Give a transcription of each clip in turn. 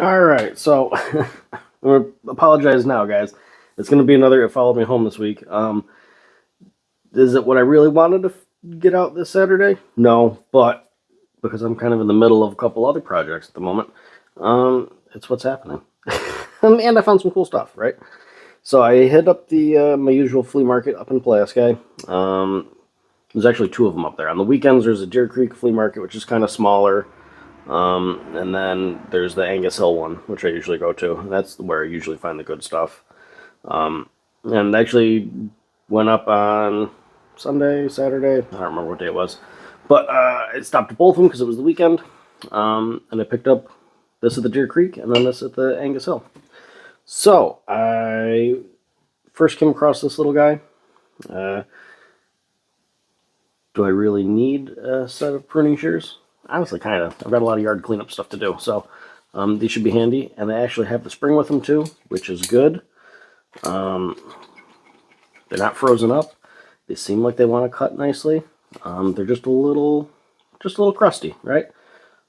Alright, so I'm going to apologize now, guys. It's going to be another It Followed Me Home this week. Is it what I really wanted to get out this Saturday? No, but because I'm kind of in the middle of a couple other projects at the moment, it's what's happening. And I found some cool stuff, right? So I hit up the my usual flea market up in Pulaski. There's actually two of them up there. On the weekends, there's a Deer Creek flea market, which is kind of smaller. And then there's the Angus Hill one, which I usually go to. That's where I usually find the good stuff. And actually went up on Sunday, Saturday. I don't remember what day it was. But I stopped at both of them because it was the weekend. And I picked up this at the Deer Creek and then this at the Angus Hill. So I first came across this little guy. Do I really need a set of pruning shears? Honestly, kind of. I've got a lot of yard cleanup stuff to do, so these should be handy. And they actually have the spring with them too, which is good. They're not frozen up. They seem like they want to cut nicely. They're just a little crusty, right?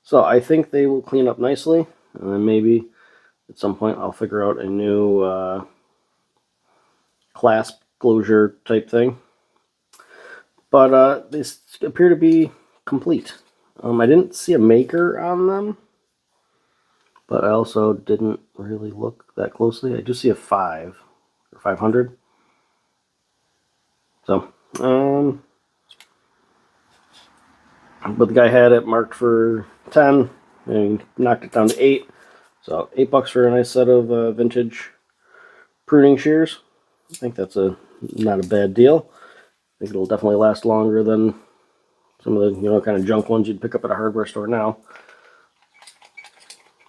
So I think they will clean up nicely, and then maybe at some point I'll figure out a new clasp closure type thing. But they appear to be complete. I didn't see a maker on them, but I also didn't really look that closely. I do see a 5 or 500. So, but the guy had it marked for 10, and he knocked it down to 8. So $8 for a nice set of vintage pruning shears. I think that's not a bad deal. I think it'll definitely last longer than some of the kind of junk ones you'd pick up at a hardware store now.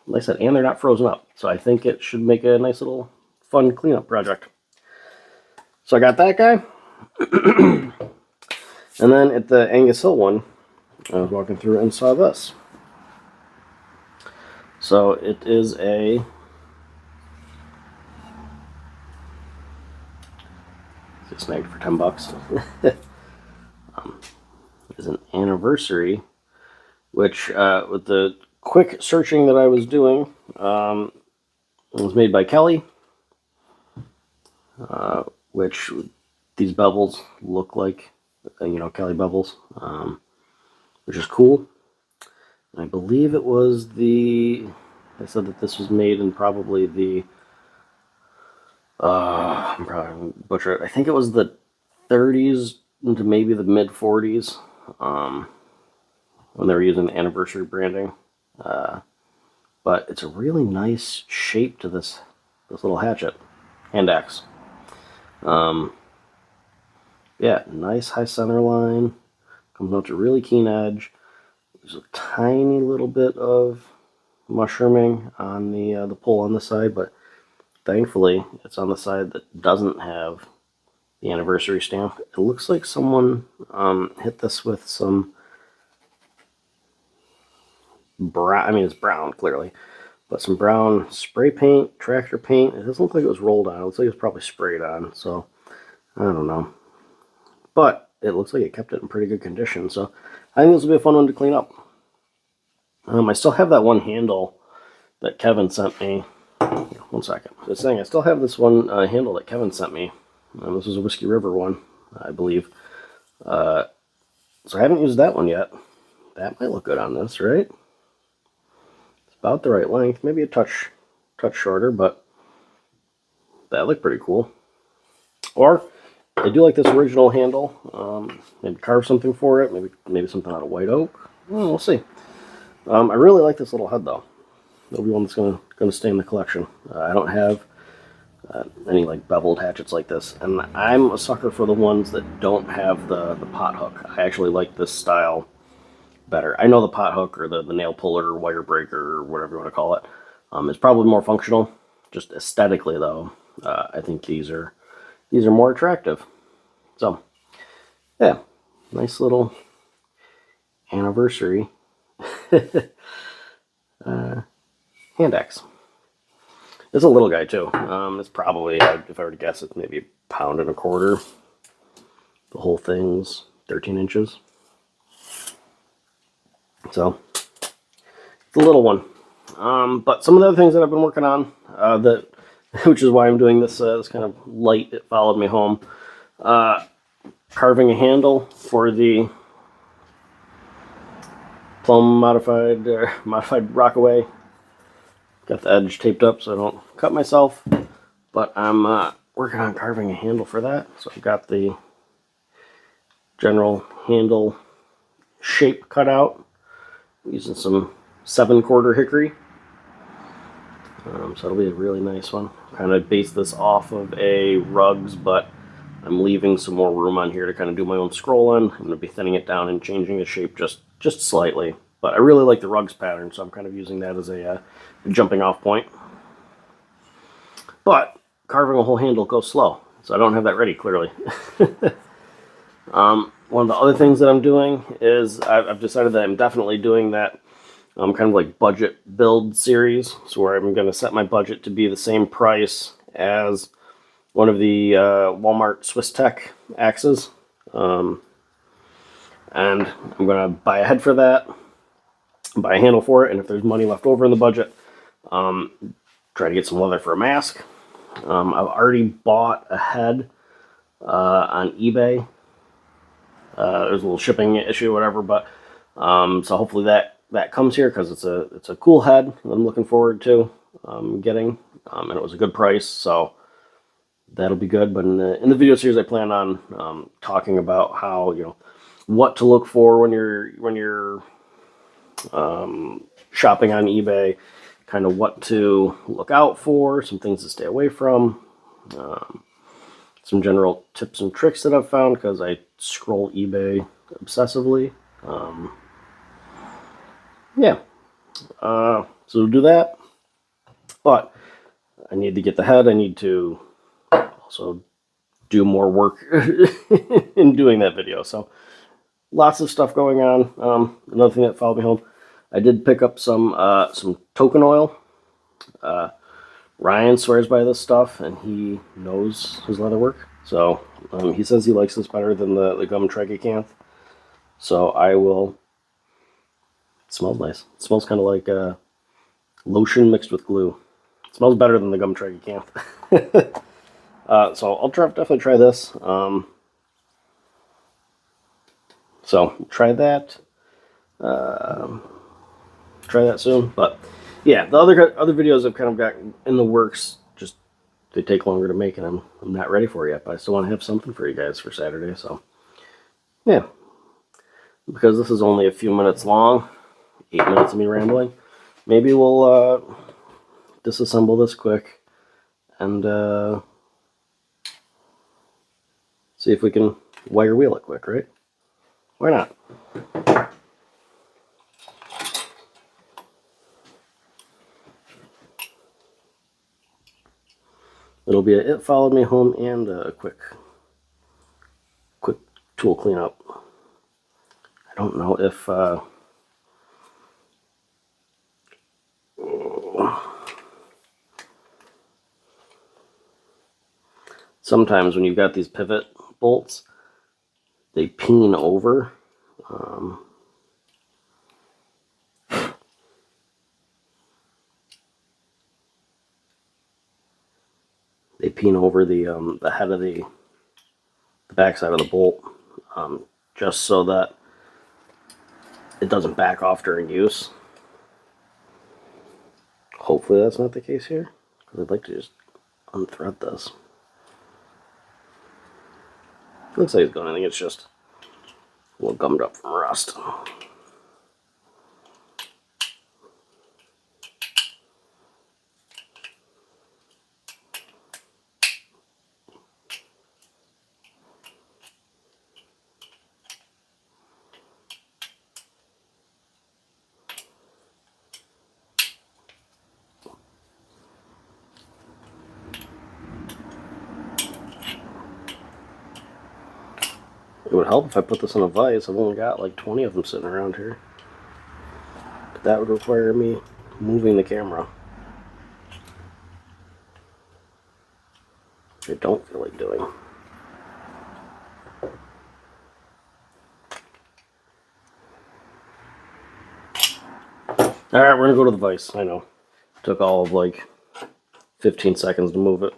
Like I said, and they're not frozen up, so I think it should make a nice little fun cleanup project. So I got that guy. And then at the Angus Hill one, I was walking through and saw this. So it is a snagged for $10. Is an anniversary, which with the quick searching that I was doing, it was made by Kelly, which these bevels look like, Kelly bevels, which is cool. I believe it was I said that this was made in probably the, I'm probably butcher it. I think it was the 30s into maybe the mid 40s, when they were using the anniversary branding. But it's a really nice shape to this little hatchet, hand axe. Yeah, nice high center line. Comes out to really keen edge. There's a tiny little bit of mushrooming on the pull on the side, but thankfully it's on the side that doesn't have the anniversary stamp. It looks like someone hit this with some brown. I mean, it's brown clearly, but some brown spray paint, tractor paint. It doesn't look like it was rolled on. It looks like it was probably sprayed on. So I don't know, but it looks like it kept it in pretty good condition. So I think this will be a fun one to clean up. I still have that one handle that Kevin sent me. One second. Just saying, I still have this one handle that Kevin sent me. This is a Whiskey River one, I believe. So I haven't used that one yet. That might look good on this, right? It's about the right length. Maybe a touch shorter, but that looked pretty cool. Or I do like this original handle. Maybe carve something for it. Maybe something out of white oak. Well, we'll see. I really like this little head though. It'll be one that's gonna stay in the collection. I don't have any like beveled hatchets like this, and I'm a sucker for the ones that don't have the pot hook. I actually like this style better. I know the pot hook or the nail puller or wire breaker or whatever you want to call it is probably more functional. Just aesthetically though, I think these are more attractive. So yeah, nice little anniversary hand axe. It's a little guy too. It's probably, if I were to guess, it's maybe a pound and a quarter. The whole thing's 13 inches. So it's a little one. But some of the other things that I've been working on, which is why I'm doing this this kind of light, it followed me home. Carving a handle for the Plum modified Rockaway. Got the edge taped up so I don't cut myself. But I'm working on carving a handle for that. So I've got the general handle shape cut out using some 7/4 hickory. So it'll be a really nice one. Kind of base this off of a rugs, but I'm leaving some more room on here to kind of do my own scrolling. I'm going to be thinning it down and changing the shape just slightly. But I really like the rugs pattern, so I'm kind of using that as a jumping off point. But carving a whole handle goes slow, so I don't have that ready, clearly. One of the other things that I'm doing is I've decided that I'm definitely doing that kind of like budget build series, so where I'm going to set my budget to be the same price as one of the Walmart Swiss Tech axes. And I'm going to buy a head for that, buy a handle for it, and if there's money left over in the budget, try to get some leather for a mask. I've already bought a head on eBay. There's a little shipping issue or whatever, but so hopefully that comes here because it's a cool head that I'm looking forward to getting, and it was a good price, so that'll be good. But in the video series, I plan on talking about how, what to look for when you're shopping on eBay, kind of what to look out for, some things to stay away from, some general tips and tricks that I've found because I scroll eBay obsessively. Yeah, so we'll do that. But I need to get the head. I need to also do more work in doing that video. So lots of stuff going on. Another thing that followed me home, I did pick up some token oil. Ryan swears by this stuff, and he knows his leather work. So he says he likes this better than the gum tragacanth. So I will. It smells nice. It smells kind of like lotion mixed with glue. It smells better than the gum tragacanth. So I'll definitely try this. So try that. Try that soon. But yeah, the other videos I've kind of got in the works. Just they take longer to make, and I'm not ready for it yet. But I still want to have something for you guys for Saturday. So yeah, because this is only a few minutes long, 8 minutes of me rambling. Maybe we'll disassemble this quick and see if we can wire wheel it quick, right? Why not? It'll be It Followed Me Home and a quick tool cleanup. I don't know if sometimes when you've got these pivot bolts, they peen over. They peen over the head of the back side of the bolt, just so that it doesn't back off during use. Hopefully that's not the case here, because I'd like to just unthread this. Looks like it's going. I think it's just a little gummed up from rust. It would help if I put this in a vise. I've only got like 20 of them sitting around here. But that would require me moving the camera, which I don't feel like doing. All right, we're gonna go to the vise. I know. Took all of like 15 seconds to move it.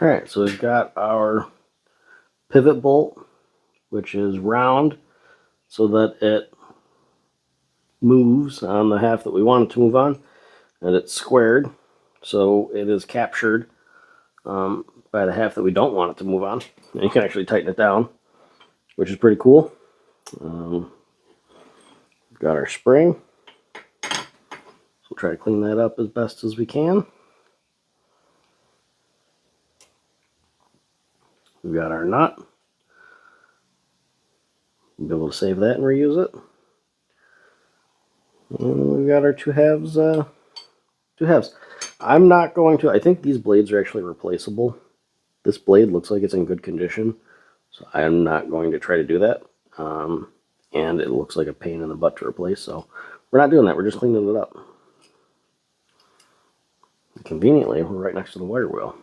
All right, so we've got our pivot bolt, which is round so that it moves on the half that we want it to move on, and it's squared so it is captured by the half that we don't want it to move on. And you can actually tighten it down, which is pretty cool. We've got our spring. So we'll try to clean that up as best as we can. We've got our nut. We'll be able to save that and reuse it. And we've got our two halves. I'm not going to. I think these blades are actually replaceable. This blade looks like it's in good condition, so I'm not going to try to do that. And it looks like a pain in the butt to replace, so we're not doing that. We're just cleaning it up. Conveniently, we're right next to the wire wheel.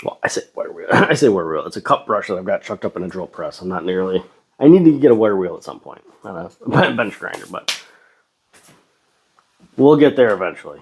Well, I say wire wheel. I say wire wheel. It's a cup brush that I've got chucked up in a drill press. I'm not nearly. I need to get a wire wheel at some point, not a bench grinder, but we'll get there eventually.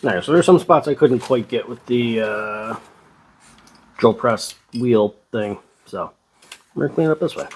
Alright, so there's some spots I couldn't quite get with the drill press wheel thing, so I'm going to clean it up this way.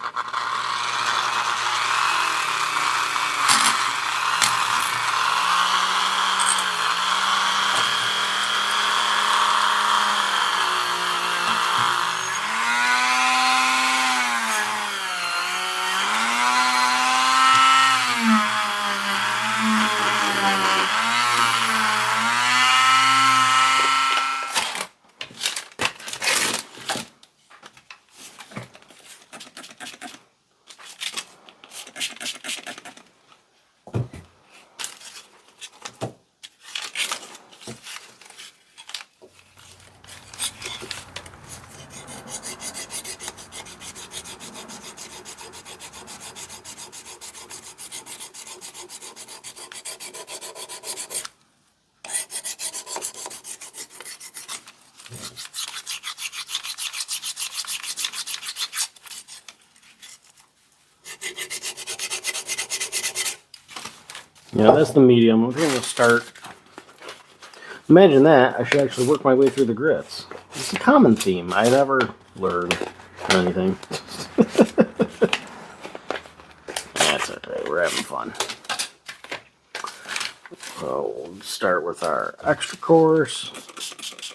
Yeah, that's the medium. I'm going to start. Imagine that. I should actually work my way through the grits. It's a common theme. I never learned anything. That's okay. We're having fun. So we'll start with our extra course. It's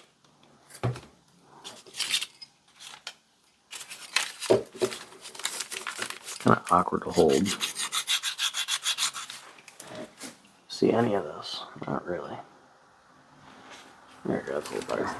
kind of awkward to hold. See any of this? Not really. There you go, that's a little better.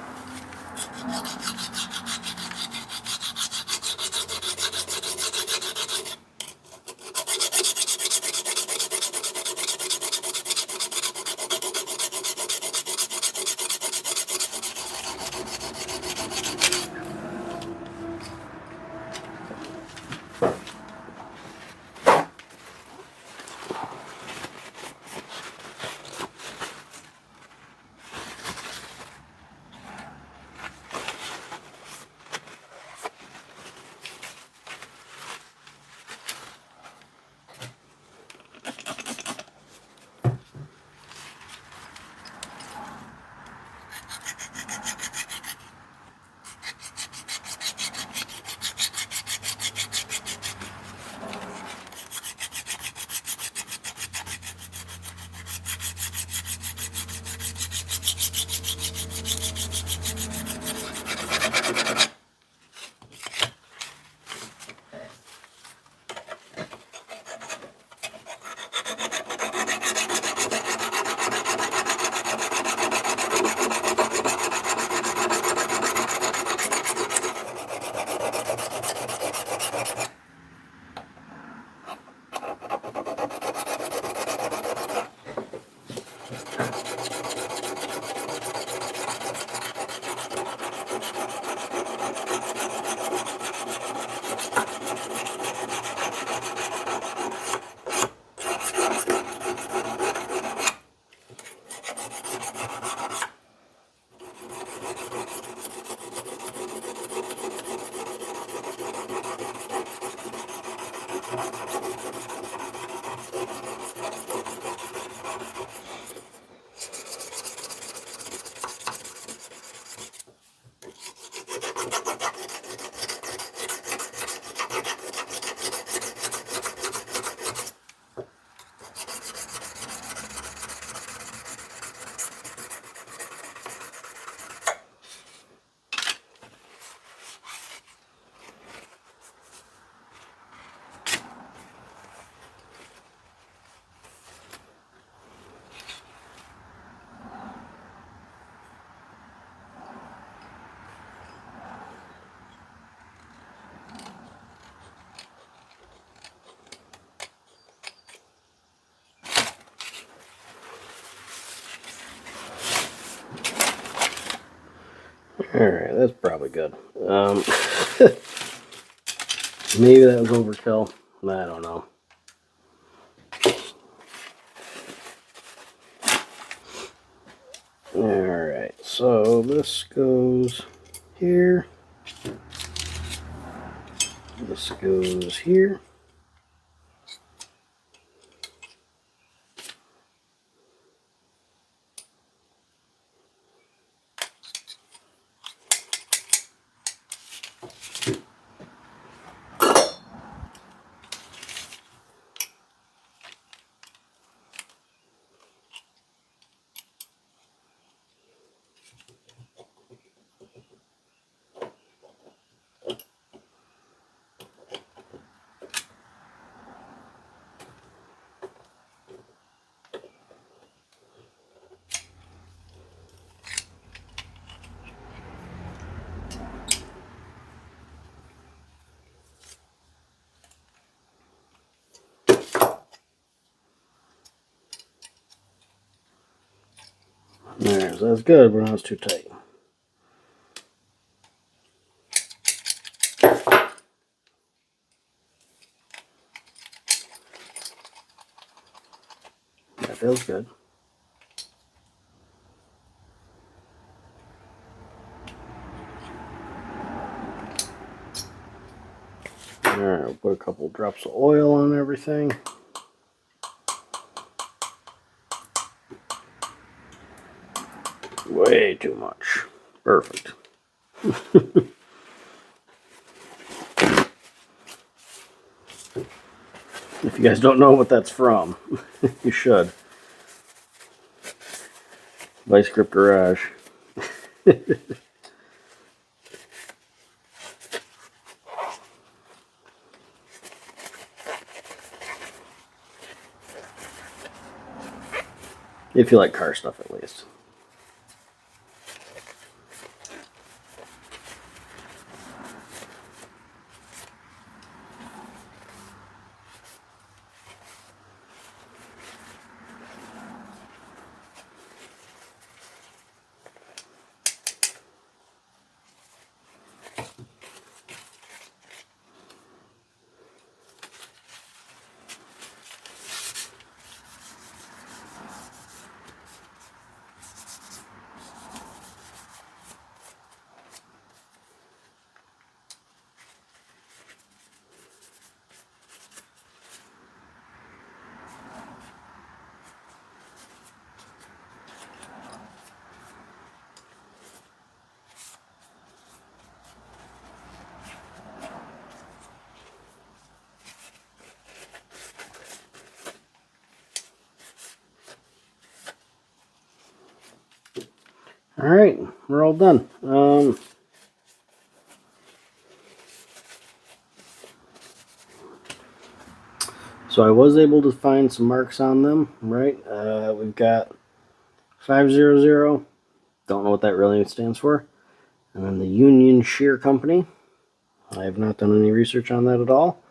Alright, that's probably good. Maybe that was overkill. I don't know. Alright, so this goes here. This goes here. Alright, so that's good, but now it's too tight. That feels good. Alright, we'll put a couple drops of oil on everything. Way too much. Perfect. If you guys don't know what that's from, you should. Vice Grip Garage. If you like car stuff, at least. Alright, we're all done. So I was able to find some marks on them, right? We've got 500, don't know what that really stands for. And then the Union Shear Company. I have not done any research on that at all.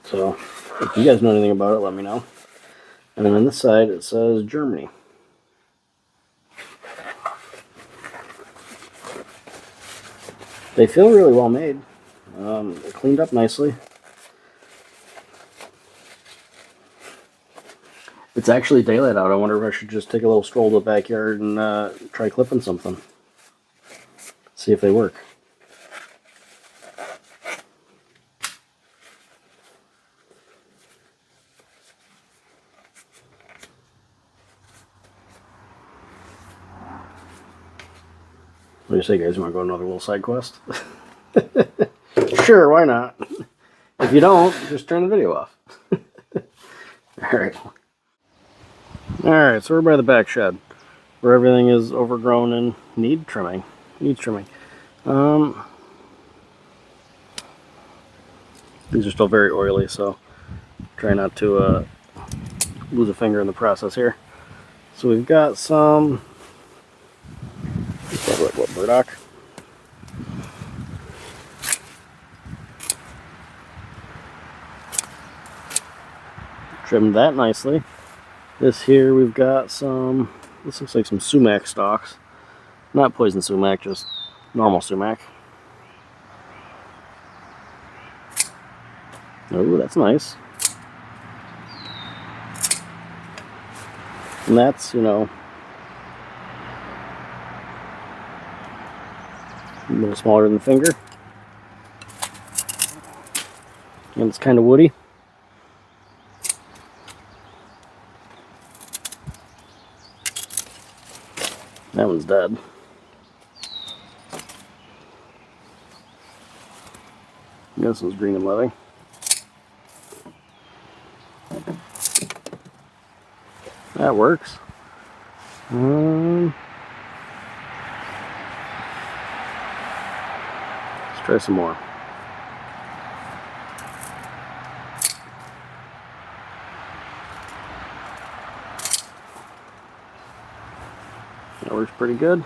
So if you guys know anything about it, let me know. And then on this side it says Germany. They feel really well made. They're cleaned up nicely. It's actually daylight out. I wonder if I should just take a little stroll to the backyard and try clipping something. See if they work. What do you say, guys? You want to go on another little side quest? Sure, why not? If you don't, just turn the video off. Alright. Alright, so we're by the back shed, where everything is overgrown and needs trimming. These are still very oily, so try not to lose a finger in the process here. So we've got some, what, burdock? Trimmed that nicely. This here we've got some, this looks like some sumac stalks. Not poison sumac, just normal sumac. Oh, that's nice. And that's, you know, a little smaller than the finger. And it's kind of woody. That one's dead. This one's green and living. That works. Let's try some more. That works pretty good.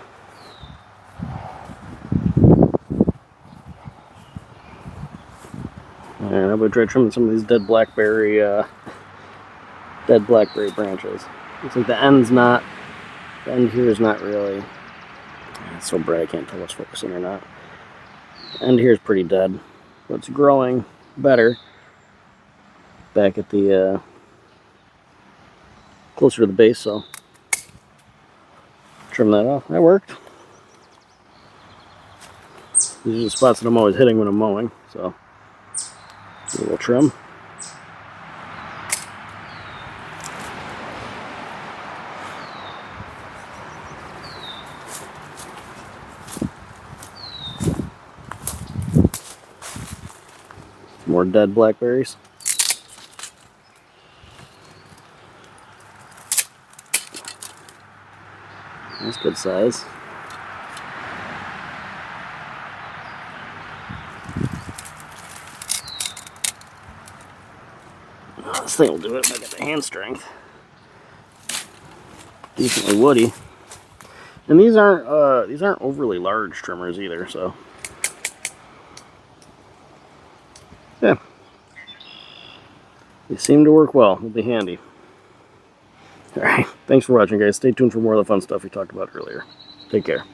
And I'm going to try trimming some of these dead blackberry branches. Looks like the end here is not really, it's so bright I can't tell what's focusing or not. The end here is pretty dead, but it's growing better back at the, closer to the base, so trim that off. That worked. These are the spots that I'm always hitting when I'm mowing, so a little trim. More dead blackberries. That's good size. This thing will do it if I get the hand strength. Decently woody. And these aren't overly large trimmers either, so yeah. They seem to work well. They'll be handy. Alright, thanks for watching, guys. Stay tuned for more of the fun stuff we talked about earlier. Take care.